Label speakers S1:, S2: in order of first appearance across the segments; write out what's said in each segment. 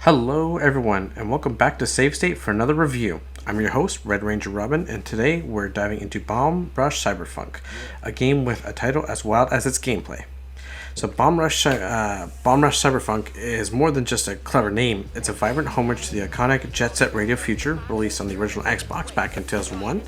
S1: Hello everyone and welcome back to Save State for another review. I'm your host, Red Ranger Robin, and today we're diving into Bomb Rush Cyberfunk, a game with a title as wild as its gameplay. So Bomb Rush Cyberfunk is more than just a clever name. It's a vibrant homage to the iconic Jet Set Radio Future, released on the original Xbox back in 2001,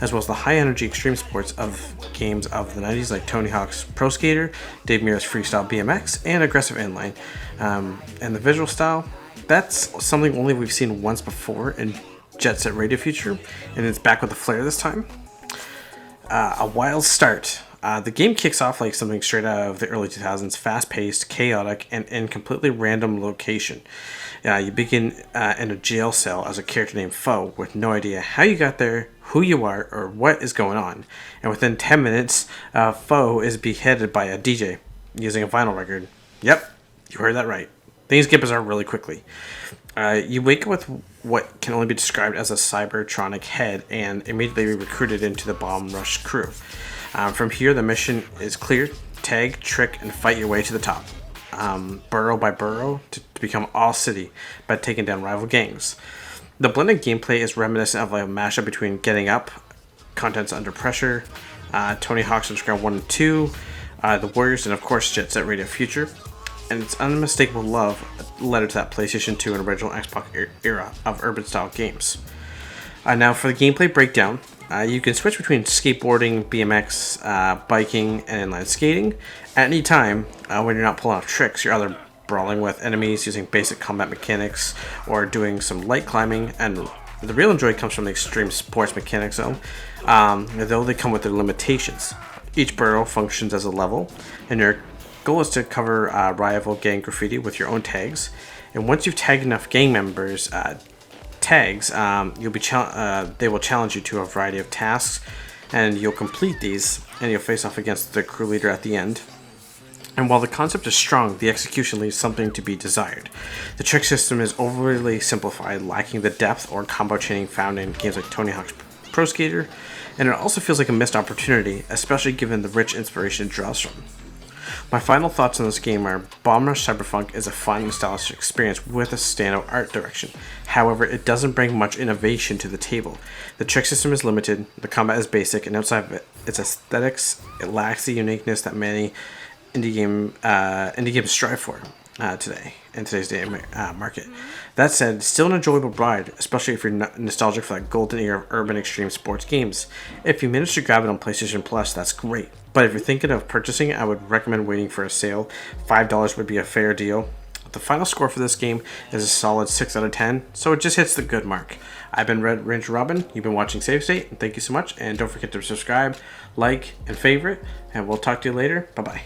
S1: as well as the high-energy extreme sports of games of the 90s like Tony Hawk's Pro Skater, Dave Mirra's Freestyle BMX, and Aggressive Inline. And the visual style, that's something only we've seen once before in Jet Set Radio Future, and it's back with a flair this time. A wild start. The game kicks off like something straight out of the early 2000s, fast-paced, chaotic, and in completely random location. You begin in a jail cell as a character named Foe with no idea how you got there, who you are, or what is going on. And within 10 minutes, Foe is beheaded by a DJ using a vinyl record. Yep, you heard that right. Things get bizarre really quickly. You wake up with what can only be described as a Cybertronic head and immediately recruited into the Bomb Rush crew. From here, the mission is clear, tag, trick, and fight your way to the top. Burrow by burrow to become all city by taking down rival gangs. The blended gameplay is reminiscent of like a mashup between Getting Up, Contents Under Pressure, Tony Hawk's Underground 1 and 2, The Warriors, and of course Jet Set Radio Future. And its unmistakable love led to that PlayStation 2 and original Xbox era of urban-style games. Now for the gameplay breakdown, you can switch between skateboarding, BMX, biking, and inline skating. At any time, when you're not pulling off tricks, you're either brawling with enemies using basic combat mechanics or doing some light climbing, and the real joy comes from the extreme sports mechanics though they come with their limitations. Each burrow functions as a level, and your goal is to cover rival gang graffiti with your own tags, and once you've tagged enough gang members tags, they will challenge you to a variety of tasks, and you'll complete these, and you'll face off against the crew leader at the end. And while the concept is strong, the execution leaves something to be desired. The trick system is overly simplified, lacking the depth or combo chaining found in games like Tony Hawk's Pro Skater, and it also feels like a missed opportunity, especially given the rich inspiration it draws from. My final thoughts on this game are Bomb Rush Cyberfunk is a fun and stylish experience with a standout art direction. However, it doesn't bring much innovation to the table. The trick system is limited, the combat is basic, and outside of its aesthetics, it lacks the uniqueness that many indie games strive for today in today's day market. That said, still an enjoyable ride, especially if you're nostalgic for that golden era of urban extreme sports games. If you manage to grab it on PlayStation Plus, that's great. But if you're thinking of purchasing it, I would recommend waiting for a sale. $5 would be a fair deal. The final score for this game is a solid 6 out of 10, so it just hits the good mark. I've been Red Ranger Robin. You've been watching Save State, and thank you so much. And don't forget to subscribe, like, and favorite, and we'll talk to you later. Bye-bye.